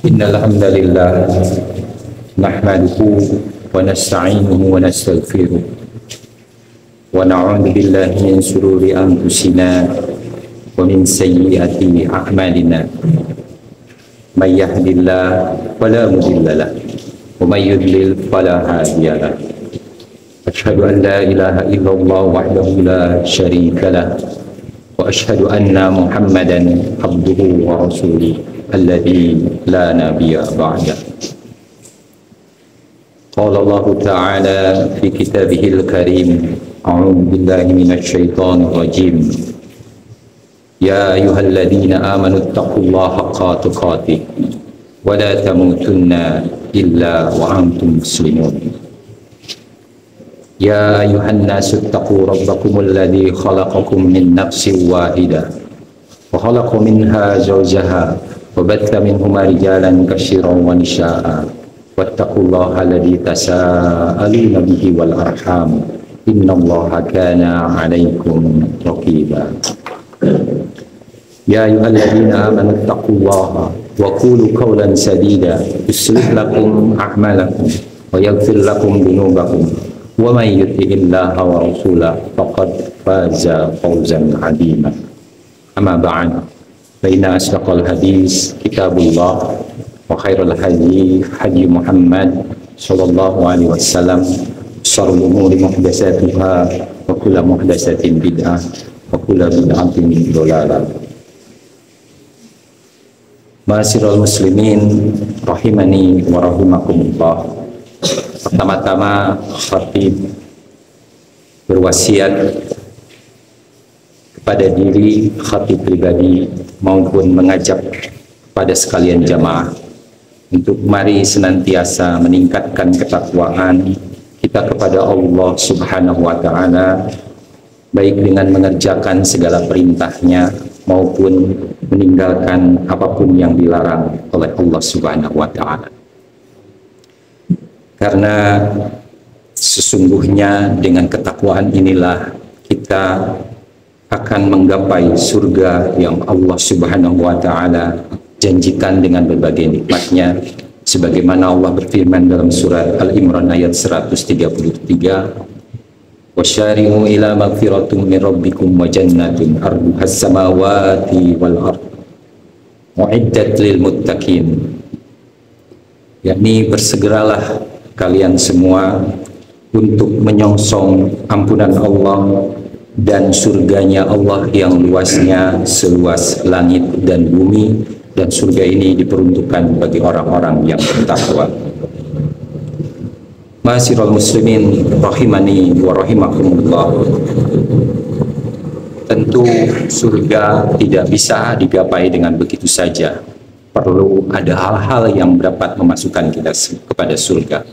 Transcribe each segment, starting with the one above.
Innal hamdalillah nahmaduhu wa nasta'inuhu wa nastaghfiruh wa na'udzu billahi min shururi anfusina wa min sayyiati a'malina. May yahdihillahu fala mudilla lahu wa may yudlil fala hadiya lahu. Asyhadu an la ilaha illallah wahdahu la syarika lahu wa asyhadu anna Muhammadan abduhu wa rasuluh alladzi la nabiyya ba'da. Qala Allah ta'ala fi kitabihil karim, a'udzu billahi minasy syaithanir rajim. Ya ayyuhalladzina amanu taqullaha haqqa tuqatih wa la tamutunna illa wa antum muslimun. Ya ayuhan nasu taqu rabbakumul ladzi khalaqakum min nafsin wahidah wa khalaqa minha zawjaha wa batha minhuma rijalan katsiran wa nisaa'a wattaqullaha alladzi tasaaluna bihi wal arham innallaha kana 'alaikum raqiba. Ya ayyuhalladzina amanu taqullaha wa qulu qawlan sadida yuslih lakum a'malakum wa yaghfir lakum dhunubakum wa may yuti'illaha wa rasulahu faqad faza fawzan 'azima. Amma ba'd, fa inna asdaqal hadis kitabullah wa khairul hadi hadi Muhammad sallallahu alaihi wasallam, syarrul umuri muhdatsatuha wa kullu muhdatsatin bid'ah wa kullu bid'atin dhalalah. Ma'asyiral muslimin rahimani wa rahimakumullah. Pertama-tama khatib berwasiat kepada diri khatib pribadi maupun mengajak pada sekalian jamaah untuk mari senantiasa meningkatkan ketakwaan kita kepada Allah Subhanahu wa Ta'ala, baik dengan mengerjakan segala perintahnya maupun meninggalkan apapun yang dilarang oleh Allah Subhanahu wa Ta'ala. Karena sesungguhnya dengan ketakwaan inilah kita akan menggapai surga yang Allah Subhanahu wa Ta'ala janjikan dengan berbagai nikmatnya, sebagaimana Allah berfirman dalam surat Al-Imran ayat 133, wasyari'u ila magfiratum min rabbikum wa jannatin arduhas samawati wal ard uiddat lil muttaqin, yakni bersegeralah kalian semua untuk menyongsong ampunan Allah dan surganya Allah yang luasnya seluas langit dan bumi, dan surga ini diperuntukkan bagi orang-orang yang bertakwa. Ma'asyiral muslimin rahimani wa rahimakumullah. Tentu surga tidak bisa digapai dengan begitu saja. Perlu ada hal-hal yang dapat memasukkan kita kepada surga.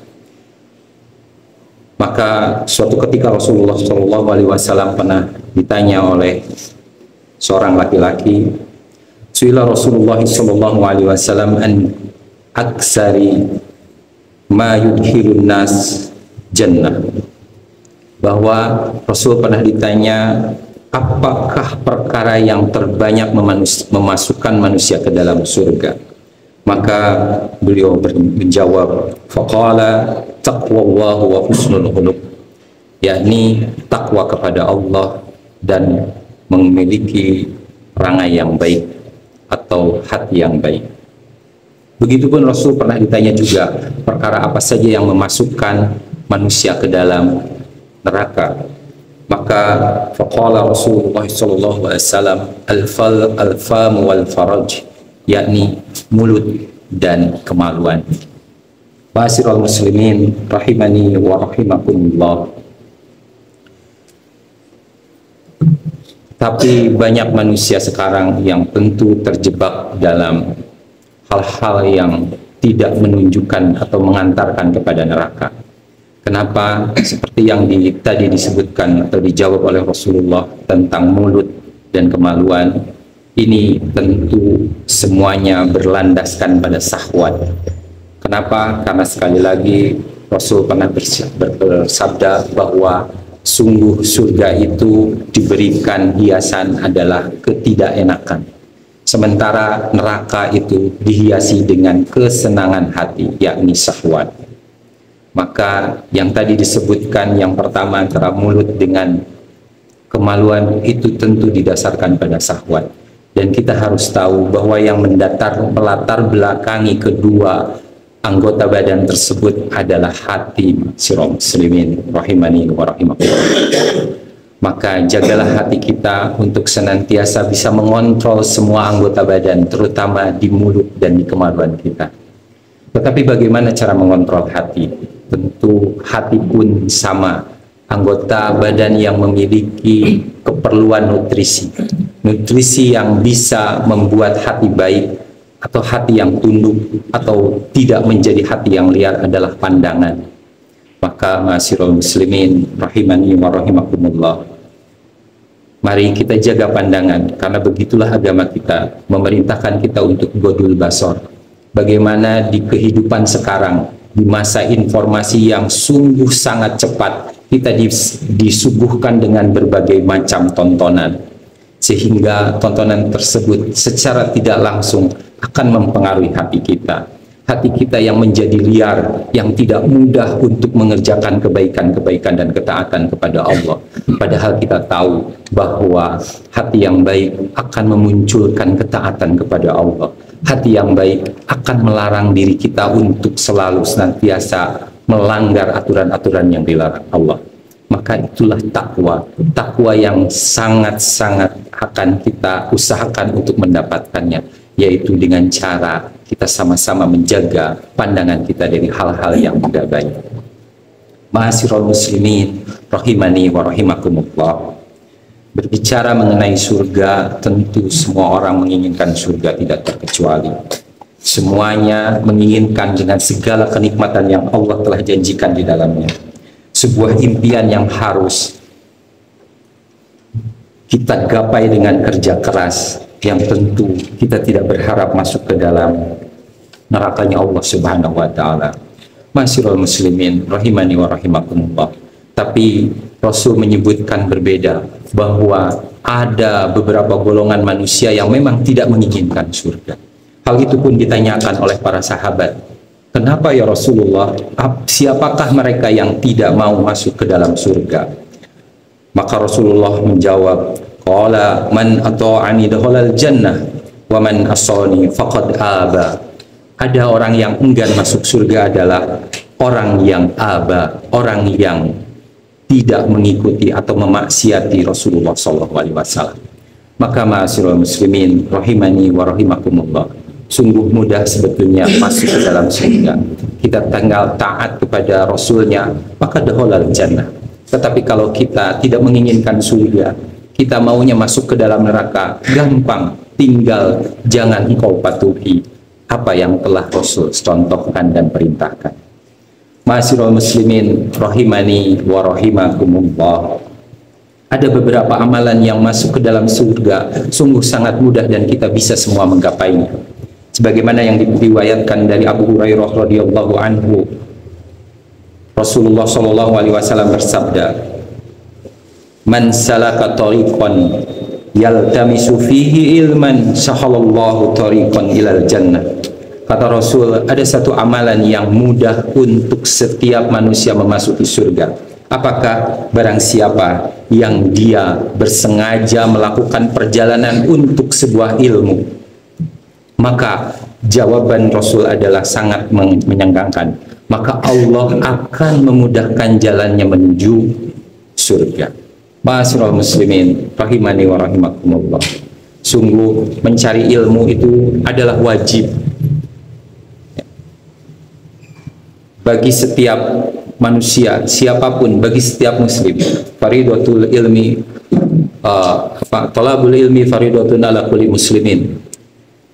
Maka suatu ketika Rasulullah SAW pernah ditanya oleh seorang laki-laki, suila Rasulullah SAW an aksari ma yudkhilun nas jannah, bahwa Rasul pernah ditanya apakah perkara yang terbanyak memasukkan manusia ke dalam surga. Maka beliau menjawab, faqala taqwallahu wa husnul khuluq, yakni takwa kepada Allah dan memiliki perangai yang baik atau hati yang baik. Begitupun Rasul pernah ditanya juga perkara apa saja yang memasukkan manusia ke dalam neraka. Maka faqala Rasulullah sallallahu alaihi wasallam al-fam wal faraj, yakni mulut dan kemaluan. Ma'asyiral muslimin rahimani wa rahimakumullah. Tapi banyak manusia sekarang yang tentu terjebak dalam hal-hal yang tidak menunjukkan atau mengantarkan kepada neraka. Kenapa? Seperti yang tadi disebutkan atau dijawab oleh Rasulullah tentang mulut dan kemaluan, ini tentu semuanya berlandaskan pada syahwat. Kenapa? Karena sekali lagi Rasul pernah bersabda bahwa sungguh surga itu diberikan hiasan adalah ketidakenakan. sementara neraka itu dihiasi dengan kesenangan hati, yakni syahwat. Maka yang tadi disebutkan, yang pertama antara mulut dengan kemaluan itu tentu didasarkan pada syahwat. Dan kita harus tahu bahwa yang melatar belakangi kedua anggota badan tersebut adalah hati, sirah muslimin rahimani wa rahimakumullah. Maka jagalah hati kita untuk senantiasa bisa mengontrol semua anggota badan, terutama di mulut dan di kemaluan kita. Tetapi bagaimana cara mengontrol hati? Tentu hati pun sama, anggota badan yang memiliki keperluan nutrisi. Nutrisi yang bisa membuat hati baik atau hati yang tunduk atau tidak menjadi hati yang liar adalah pandangan. Maka ma'asyiral muslimin rahimani wa rahimakumullah, mari kita jaga pandangan, karena begitulah agama kita memerintahkan kita untuk godul basor. Bagaimana di kehidupan sekarang, di masa informasi yang sungguh sangat cepat, kita disuguhkan dengan berbagai macam tontonan, sehingga tontonan tersebut secara tidak langsung akan mempengaruhi hati kita. Hati kita yang menjadi liar, yang tidak mudah untuk mengerjakan kebaikan-kebaikan dan ketaatan kepada Allah. Padahal kita tahu bahwa hati yang baik akan memunculkan ketaatan kepada Allah. Hati yang baik akan melarang diri kita untuk selalu senantiasa melanggar aturan-aturan yang dilarang Allah. Maka itulah takwa, takwa yang sangat-sangat akan kita usahakan untuk mendapatkannya, yaitu dengan cara kita sama-sama menjaga pandangan kita dari hal-hal yang tidak baik. Ma'asyiral muslimin rahimani wa rahimakumullah. Berbicara mengenai surga, tentu semua orang menginginkan surga tidak terkecuali. Semuanya menginginkan dengan segala kenikmatan yang Allah telah janjikan di dalamnya. Sebuah impian yang harus kita gapai dengan kerja keras, yang tentu kita tidak berharap masuk ke dalam nerakanya Allah Subhanahu wa Ta'ala. Ma'asyiral muslimin rahimani wa rahimakumullah. Tapi Rasul menyebutkan berbeda, bahwa ada beberapa golongan manusia yang memang tidak menginginkan surga. Hal itu pun ditanyakan oleh para sahabat, kenapa ya Rasulullah, siapakah mereka yang tidak mau masuk ke dalam surga? Maka Rasulullah menjawab, qala man ata'ani dakhalal jannah wa man asani faqad aba. Ada orang yang enggan masuk surga adalah orang yang aba, orang yang tidak mengikuti atau memaksiati Rasulullah SAW. Maka ma'asyiral muslimin rahimani wa rahimakumullah, sungguh mudah sebetulnya masuk ke dalam surga. Kita tinggal taat kepada Rasulnya, maka dakhalal jannah. Tetapi kalau kita tidak menginginkan surga, kita maunya masuk ke dalam neraka, gampang, tinggal jangan engkau patuhi apa yang telah Rasul contohkan dan perintahkan. Ma'asyiral muslimin rahimani wa rahimakumullah. Ada beberapa amalan yang masuk ke dalam surga sungguh sangat mudah dan kita bisa semua menggapainya. Sebagaimana yang diriwayatkan dari Abu Hurairah radhiyallahu anhu, Rasulullah sallallahu alaihi wasallam bersabda, "Man salaka tariqan yaltamisu fihi ilman sahalallahu tariqan ilal jannah." Kata Rasul, ada satu amalan yang mudah untuk setiap manusia memasuki surga. Apakah? Barang siapa yang dia bersengaja melakukan perjalanan untuk sebuah ilmu. Maka jawaban Rasul adalah sangat menyenangkan. Maka Allah akan memudahkan jalannya menuju surga. Ma'asyiral muslimin rahimani wa rahimakumullah. Sungguh mencari ilmu itu adalah wajib bagi setiap manusia, siapapun, bagi setiap muslim. Faridatul ilmi, talabul ilmi faridatun ala kulli muslimin.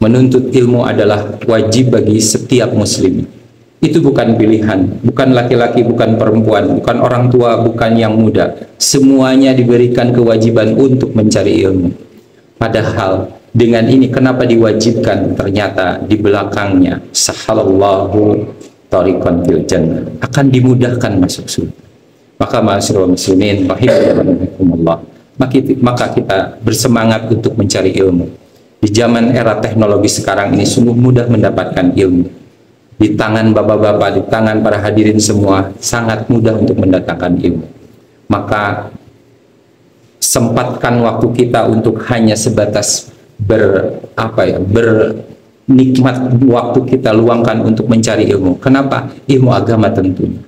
Menuntut ilmu adalah wajib bagi setiap muslim. Itu bukan pilihan, bukan laki-laki, bukan perempuan, bukan orang tua, bukan yang muda. Semuanya diberikan kewajiban untuk mencari ilmu. Padahal dengan ini kenapa diwajibkan? Ternyata di belakangnya sahalallahu tariqan fil jannah, akan dimudahkan masuk surga. Maka ma'asyiral muslimin rahimakumullah, maka kita bersemangat untuk mencari ilmu. Di zaman era teknologi sekarang ini sungguh mudah mendapatkan ilmu. Di tangan bapak-bapak, di tangan para hadirin semua, sangat mudah untuk mendatangkan ilmu. Maka sempatkan waktu kita untuk hanya sebatas bernikmat waktu kita luangkan untuk mencari ilmu. Kenapa? Ilmu agama tentunya.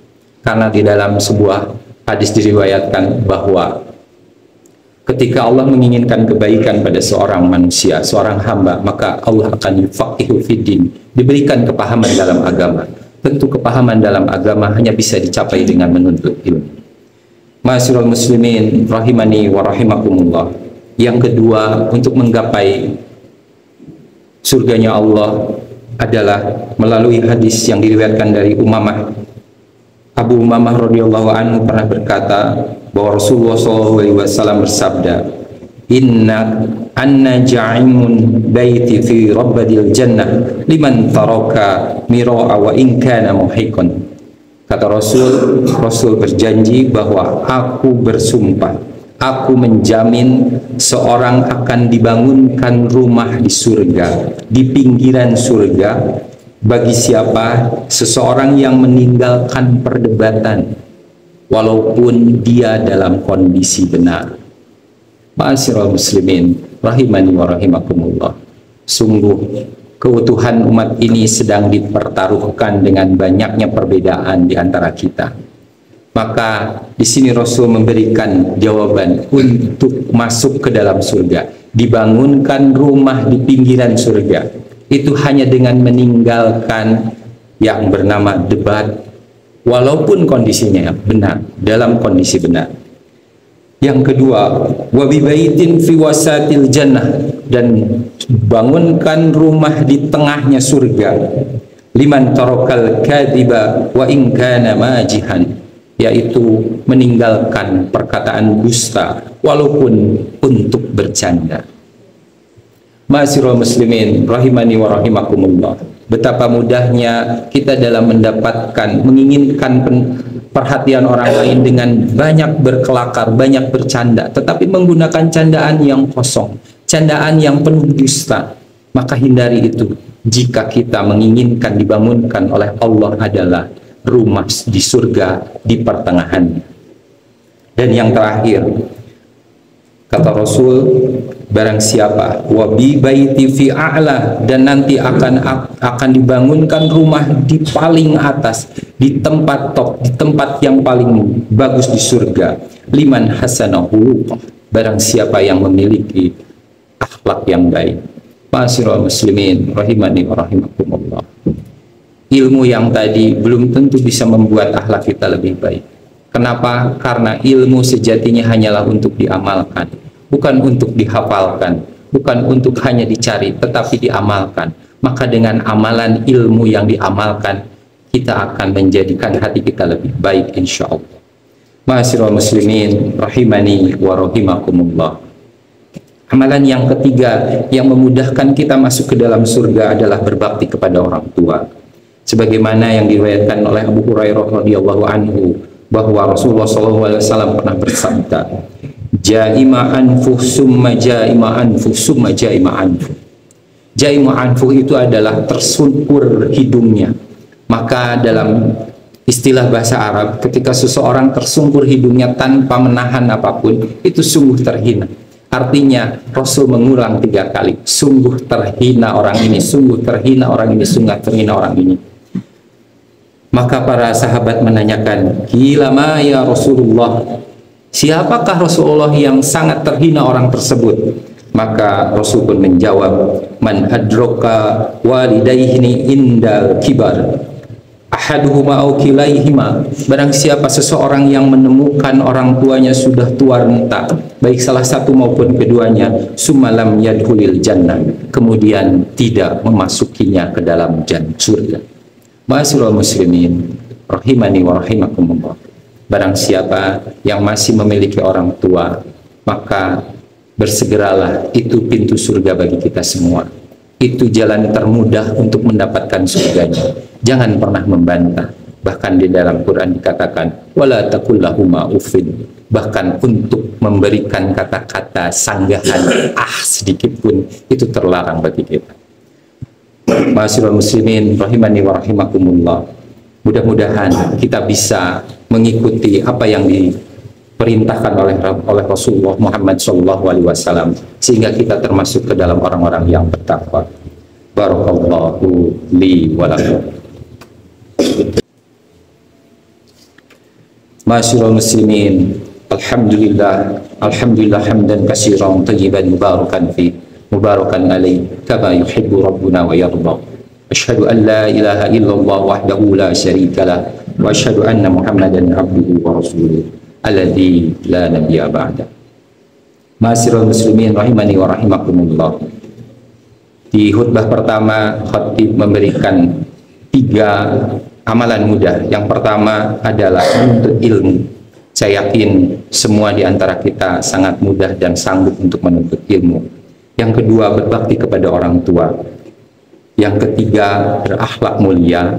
Karena di dalam sebuah hadis diriwayatkan bahwa ketika Allah menginginkan kebaikan pada seorang manusia, seorang hamba, maka Allah akan yufaqihu fiddin, diberikan kepahaman dalam agama. Tentu kepahaman dalam agama hanya bisa dicapai dengan menuntut ilmu. Ma'asyiral muslimin rahimani wa rahimakumullah. Yang kedua, untuk menggapai surganya Allah adalah melalui hadis yang diriwayatkan dari Umamah. Abu Umamah radhiyallahu anhu pernah berkata bahwa Rasulullah SAW bersabda, anna ja'imun baiti fi rabbadil jannah liman taraka mira'a wa in kana muhiqan. Kata Rasul berjanji bahwa aku bersumpah, aku menjamin seorang akan dibangunkan rumah di surga, di pinggiran surga, bagi siapa seseorang yang meninggalkan perdebatan walaupun dia dalam kondisi benar. Ma'asyiral muslimin rahimani wa rahimakumullah. Sungguh keutuhan umat ini sedang dipertaruhkan dengan banyaknya perbedaan di antara kita. Maka di sini Rasul memberikan jawaban untuk masuk ke dalam surga. Dibangunkan rumah di pinggiran surga. Itu hanya dengan meninggalkan yang bernama debat, walaupun kondisinya benar, dalam kondisi benar. Yang kedua, wabibaitin fi wasatil jannah, dan bangunkan rumah di tengahnya surga. Liman tarakal kadhiba wa in kana majihan, yaitu meninggalkan perkataan dusta walaupun untuk bercanda. Ma'asyiral muslimin rahimani wa rahimakumullah. Betapa mudahnya kita dalam menginginkan perhatian orang lain dengan banyak berkelakar, banyak bercanda, tetapi menggunakan candaan yang kosong, candaan yang penuh dusta. Maka hindari itu. Jika kita menginginkan dibangunkan oleh Allah adalah rumah di surga di pertengahannya. Dan yang terakhir, kata Rasul, barang siapa wabi baiti fi a'la, dan nanti akan dibangunkan rumah di paling atas, di tempat top, di tempat yang paling bagus di surga. Liman hasanahu, barang siapa yang memiliki akhlak yang baik. Ma'asyiral muslimin rahimani wa rahimakumullah. Ilmu yang tadi belum tentu bisa membuat akhlak kita lebih baik. Kenapa? Karena ilmu sejatinya hanyalah untuk diamalkan, bukan untuk dihafalkan, bukan untuk hanya dicari, tetapi diamalkan. Maka dengan amalan ilmu yang diamalkan, kita akan menjadikan hati kita lebih baik insya Allah. Ma'asyiral muslimin rahimani wa rahimakumullah. Amalan yang ketiga yang memudahkan kita masuk ke dalam surga adalah berbakti kepada orang tua. Sebagaimana yang diriwayatkan oleh Abu Hurairah radhiyallahu anhu bahwa Rasulullah SAW pernah bersabda, Ja'ima anfuh summa ja'ima anfuh summa ja'ima anfuh. Ja'ima anfuh itu adalah tersungkur hidungnya. Maka dalam istilah bahasa Arab, ketika seseorang tersungkur hidungnya tanpa menahan apapun, itu sungguh terhina. Artinya Rasul mengulang 3 kali, sungguh terhina orang ini, sungguh terhina orang ini, sungguh terhina orang ini. Maka para sahabat menanyakan, "Qila ma ya Rasulullah?" Siapakah Rasulullah yang sangat terhina orang tersebut? Maka Rasul pun menjawab, "Man adraka walidayhi indal kibar, ahaduhuma au kilaihima." Barang siapa seseorang yang menemukan orang tuanya sudah tua renta, baik salah satu maupun keduanya, sumalam yadkhulil jannah, kemudian tidak memasukinya ke dalam surga. Ma'asyiral muslimin rahimani wa rahimakumullah. Barang siapa yang masih memiliki orang tua, maka bersegeralah, itu pintu surga bagi kita semua. Itu jalan termudah untuk mendapatkan surganya. Jangan pernah membantah. Bahkan di dalam Quran dikatakan, wala taqul lahuma uffin. bahkan untuk memberikan kata-kata sanggahan sedikit pun itu terlarang bagi kita. Ma'asyiral muslimin rahimani wa rahimakumullah, mudah-mudahan kita bisa mengikuti apa yang diperintahkan oleh Rasulullah Muhammad SAW, sehingga kita termasuk ke dalam orang-orang yang bertakwa. Barakallahu li wa lakum. Ma'asyiral muslimin, alhamdulillah hamdan katsiran thayyiban mubarakan fi mubarakan alaih kama yuhibbu rabbuna wa yarda. Asyhadu an la ilaha illallah wahdahu la syarikalah wa asyhadu anna Muhammadan abduhu wa rasuluh alladzi la nabiyya ba'da. Ma'asyiral muslimin rahimani wa rahimakumullah. Di khutbah pertama, khatib memberikan 3 amalan mudah. Yang pertama adalah menuntut ilmu. Saya yakin semua di antara kita sangat mudah dan sanggup untuk menuntut ilmu. Yang kedua, berbakti kepada orang tua. Yang ketiga, berakhlak mulia.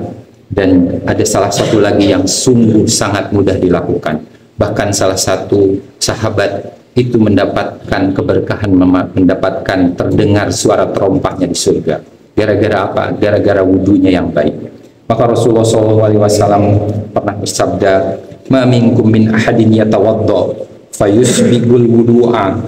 Dan ada salah satu lagi yang sungguh sangat mudah dilakukan. Bahkan salah satu sahabat itu mendapatkan keberkahan, mendapatkan terdengar suara terompahnya di surga. Gara-gara apa? Gara-gara wudunya yang baik. Maka Rasulullah SAW pernah bersabda, "Ma minkum min ahadin yatawadda fayusbigul wudu'a."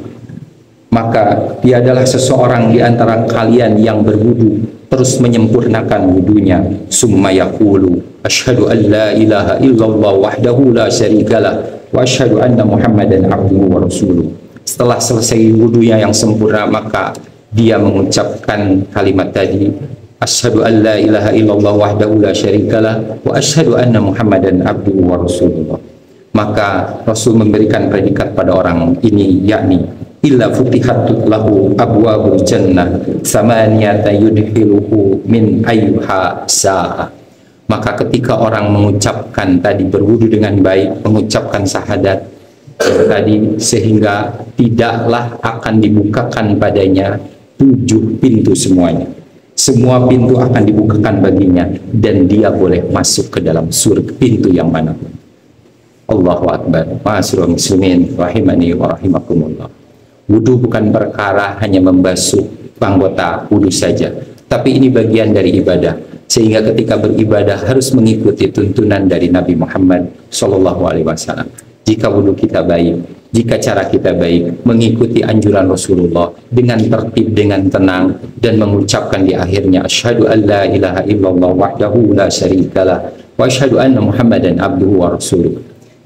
Maka tiadalah seseorang di antara kalian yang berwudu terus menyempurnakan wudunya, summa yaqulu asyhadu an la ilaha illallah wahdahu la syarikalah wa asyhadu anna Muhammadan abduhu wa rasuluh. Setelah selesai wudunya yang sempurna, maka dia mengucapkan kalimat tadi, asyhadu an la ilaha illallah wahdahu la syarikalah wa asyhadu anna Muhammadan abduhu wa rasuluh. Maka Rasul memberikan predikat pada orang ini, yakni illa futihat lahu abwabul jannah samaniyata yudkhiluhu min ayyuha sa'a. Maka ketika orang mengucapkan tadi, berwudu dengan baik, mengucapkan syahadat tadi, sehingga tidaklah akan dibukakan padanya 7 pintu semuanya. Semua pintu akan dibukakan baginya dan dia boleh masuk ke dalam surga pintu yang manapun. Allahu Akbar. Ma'asyiral muslimin rahimani wa rahimakumullah. Wudu bukan perkara hanya membasuh anggota wudu saja, tapi ini bagian dari ibadah, sehingga ketika beribadah harus mengikuti tuntunan dari Nabi Muhammad SAW. Jika wudu kita baik, jika cara kita baik, mengikuti anjuran Rasulullah dengan tertib, dengan tenang, dan mengucapkan di akhirnya asyhadu an la ilaha illallah wahdahu la syarikalah wa asyhadu anna Muhammadan abduhu wa rasuluh,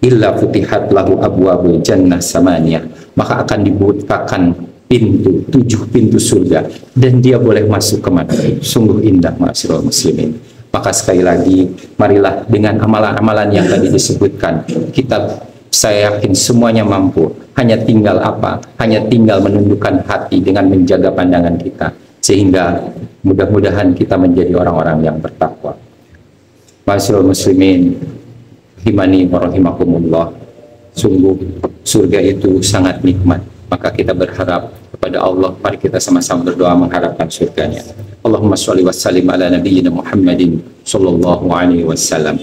illa futihat lahu abwabul jannah samaniyah, maka akan dibukakan pintu 7 pintu surga dan dia boleh masuk kemana. Sungguh indah, ma'asyiral muslimin. Maka sekali lagi, marilah dengan amalan-amalan yang tadi disebutkan, saya yakin semuanya mampu. Hanya tinggal apa? Hanya tinggal menundukkan hati dengan menjaga pandangan kita, sehingga mudah-mudahan kita menjadi orang-orang yang bertakwa. Ma'asyiral muslimin rahimani wa rahimakumullah. Sungguh surga itu sangat nikmat. Maka kita berharap kepada Allah, mari kita sama-sama berdoa mengharapkan surganya. Allahumma sholli wa sallim ala nabiyyina Muhammadin sallallahu alaihi wasallam.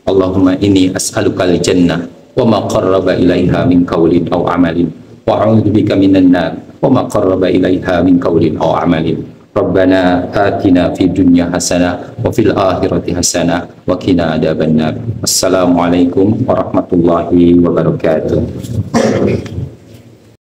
Allahumma inni as'alukal jannah wa ma qarraba ilaiha min qaulin aw amalin wa a'udzu bika minan nar wa ma qarraba ilaiha min qaulin aw amalin. Rabbana atina fid dunya hasanah wa fil akhirati hasanah wa qina adzabannar. Assalamualaikum warahmatullahi wabarakatuh.